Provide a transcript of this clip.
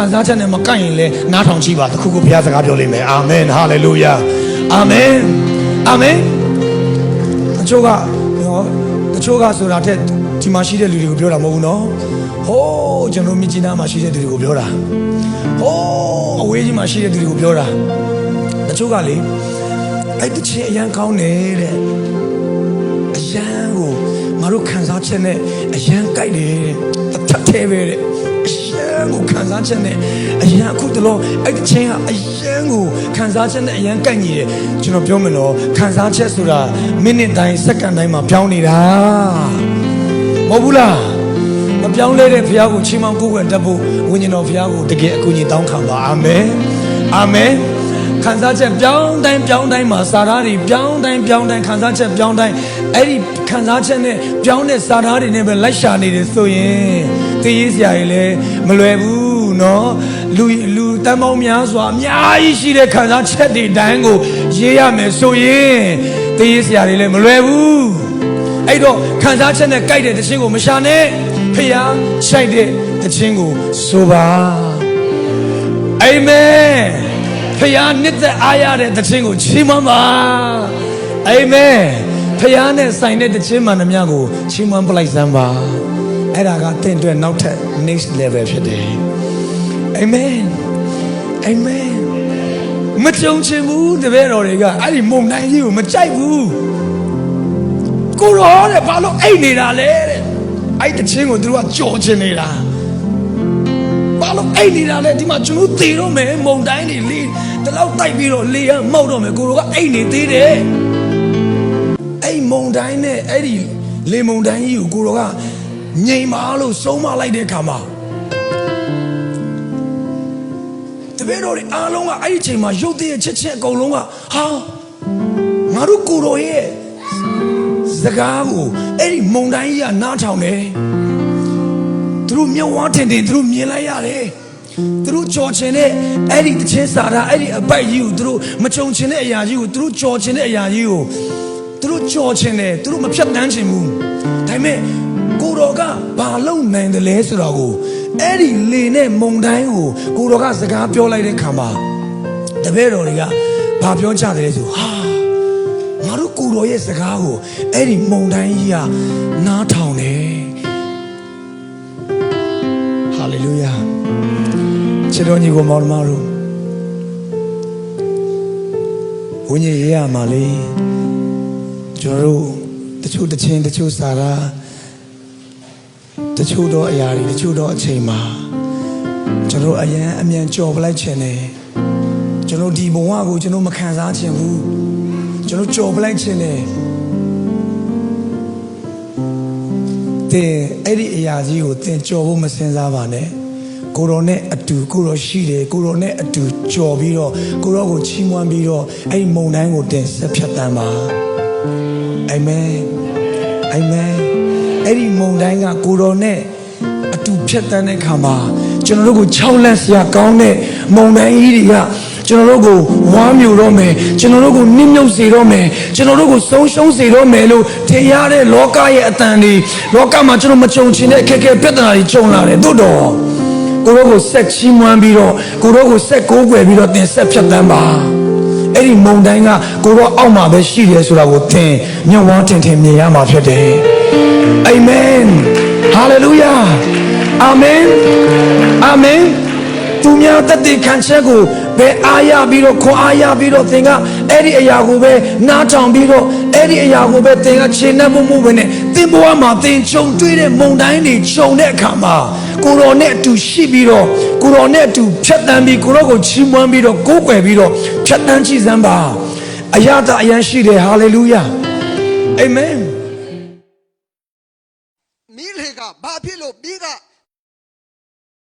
Giá chân này mà cảnh lên ná thòng chi bà khu bia ra biểu lên mẹ amen hallelujah amen amen chỗ ga số ra thế thì mà xí để lười biểu là mông nó hô cho nó mi chỉ na mà xí để lười biểu là hô quê gì mà xí để lười biểu là chỗ ga liền ai tự chế yang cao nè đấy yang của mà lúc khán giả chân này yang cái đấy thật thế về đấyကိုခံစားချက်နဲ့အရင်အခုတလို့အဲ့ဒီချင်းကအရင်ကိုခံစားချက်နဲ့အရင်ကန့်ညီတယ်ကျွန်တော်ပြောမယ်နော်ခံစားချက်ဆိုတာမိနစ်တိုင်းစက္ကန့်တိုင်းမှာပြောင်းနေတာမဟုတ်ဘူးလားမပြောင်းလဲတဲ့ဘုရားကိုချီးမွမ်းကိုးကွယ်တတ်ဖို့ဝိညာဉ်တော်ဘုရားကိုတကယ်အကူအညီတောင်းခံပါအာမင်အာမင်ခံစားချက်ပြောင်းတိုင်းမှာစာသားတွေပြောင်းတိုင်းခံစားချက်ပြောင်းတိုင်းအဲ့ဒီခံစားချက်နဲ့ပြောင်းတဲ့စာသားတွေနဲ့ပဲလိုက်ရှာနေတယ်ဆိုရင်သိရစရာတွေလည်းမလွယ်ဘူးเนาะလူတန်ပေါင်းများစွာအများကြီးရှိတဲ့ခံစားချက်တွေတိုင်းကိုရေးရမယ်ဆိုရင်သိရစရာတွေလည်းမလွယ်ဘူးအဲ့တော့ခံစားချက်နဲ့ကြိုက်တဲ့တခြင်းကိုမရှာနဲ့ဖျားရှိုက်တဲ့တခြင်းကိုဆိုပါအာမင်ဖျားနှစ်သက်အားရတဲ့တခြင်းကိုချီးမွမ်းပါအာမင်ဖျားနဲ့ဆိုင်တဲ့တခြင်းမှန်သမျှကိုချီးမွမ်းပလိုက်စမ်းပါအဲ့ဒါကတင့်အတွက်နောက်ထပ် next level ဖြစ်တယ်အာမင်အာမင်မကြုံချင်ဘူးတပည့်တော်တွေကအဲ့ဒီမုန်တိုင်းကြီးကိုမကြိုက်ဘူးကိုရောတဲ့ဘာလို့အိတ်နေတာလဲတဲ့အဲ့တခြင်းကိုသူတို့ကကြော်ချင်နေတာဘာလို့အိတ်နေတာလဲဒီမှာကျွန်တော်သေတော့မယ်မုန်တိုင်းတွေလေဒီလောက်တိုက်ပြီးတော့လေရမောက်တော့မယ်ကိုရောကအိတ်နေသေးတယ်အဲ့မုန်တိုင်းနဲ့အဲ့ဒီလေမုန်တိုင်းကြီးကိုရောကငြိမ်ပါလို့ဆုံးမလိုက်တဲ့အခါမှာတပည့်တော်တွေအားလုံးကအဲ့ဒီချိန်မှာရုပ်တရက်ချက်အကုန်လုံးကဟာငါတို့ကိုတော်ရဲ့စကားကိုအဲ့ဒီမုန်တိုင်းကြီးကနားထောင်တယ်သူတို့မျက်ဝါးထင်သူတို့မြင်လိုက်ရတယ်သူတို့ကြော်ချင်တဲ့အဲ့ဒီတခြင်းစာတာအဲ့ဒီအပိုက်ကြီးကိုသူတို့မကြုံချင်တဲ့အရာကြီးကိုသူတို့ကြော်ချင်တဲ့အရာကြီးကိုသူတို့ကြော်ချင်တယ်သူတို့မဖြတ်တန်းချင်ဘူးဒါပေမဲ့ကိုတော်ကဘာလုပ်နိုင်တယ်လဲဆိုတော့ကိုအဲ့ဒီလေနဲ့မုန်တိုင်းကိုတော်ကစကားပြောလိုက်တဲ့ခါမှာတပည့်တော်တွေကဘာပြောကြတယ်လဲဆိုဟာငါတို့ကိုတော်ရဲ့စကားကိုအဲ့ဒီမုန်တိုင်းကြီးကနားထောင်တယ်ဟာလေလုယာချစ်တော်ညီကိုမောင်နှမတို့ဝိညာဉ်ရေးရမှာလေကျွန်တော်တို့တချို့တခြင်းတချို့စာရာတချို့တော့အရာတွေတချို့တော့အချိန်မှာကျွန်တော်အမြန်ကြော်ပလိုက်ချင်တယ်ကျွန်တော်ဒီဘဝကိုကျွန်တော်မခံစားချင်ဘူးကျွန်တော်ကြော်ပလိုက်ချင်တယ်တဲ့အဲ့ဒီအရာကြီးကိုသင်ကြော်ဖို့မစင်စားပါနဲ့ကိုတော်နဲ့အတူကိုတော်ရှိတယ်ကိုတော်နဲ့အတူကြော်ပြီးတော့ကိုတော်ကိုချီးမွမ်းပြီးတော့အဲ့ဒီမုန်တိုင်းကိုသင်ဆက်ဖြတ်တမ်းပါအာမင်အာမင်အဲ့ဒီမုန်တိုင်းကကိုတော်နဲ့အတူဖြတ်တန်းတဲ့ခါမှာကျွန်တော်တို့ကို6လက်စရာကောင်းတဲ့မုန်တိုင်းကြီးတွေကကျွန်တော်တို့ကိုဝမ်းမြောက်တော့မယ်ကျွန်တော်တို့ကိုနစ်မြုပ်စေတော့မယ်ကျွန်တော်တို့ကိုဆုံးရှုံးစေတော့မယ်လို့ထင်ရတဲ့လောကရဲ့အတန်တွေလောကမှာကျွန်တော်မကြုံချင်တဲ့အခက်အခဲပြဿနာတွေကြုံလာတယ်သို့တော့ကိုတို့ကိုဆက်ချီးမွမ်းပြီးတော့ကိုတို့ကိုဆက်ကိုးကွယ်ပြီးတော့သင်ဆက်ဖြတ်တန်းပါအဲ့ဒီမုန်တိုင်းကကိုတော့အောက်မှာပဲရှိတယ်ဆိုတာကိုသင်ညွန့်ဝန်းထင်မြင်ရမှာဖြစ်တယ်အာမင်ဟာလေလုယာအာမင်အာမင်သူများတသက်ခံချက်ကိုဘယ်အားရပြီးတော့ခွန်အားရပြီးတော့သင်ကအဲ့ဒီအရာကိုပဲနားထောင်ပြီးတော့အဲ့ဒီအရာကိုပဲသင်ကခြေနှက်မှုပဲနဲ့သင်ဘဝမှာသင်ကြုံတွေ့တဲ့မုန်တိုင်းတွေကြုံတဲ့အခါမှာကိုတော်နဲ့အတူရှိပြီးတော့ကိုတော်နဲ့အတူဖြတ်တန်းပြီးကိုတော်ကိုချီးမွမ်းပြီးတော့ကိုးကွယ်ပြီးတော့ဖြတ်တန်းကြည့်စမ်းပါအရာတအရန်ရှိတယ်ဟာလေလုယာအာမင်မီးလေကဘာဖြစ်လို့မီးက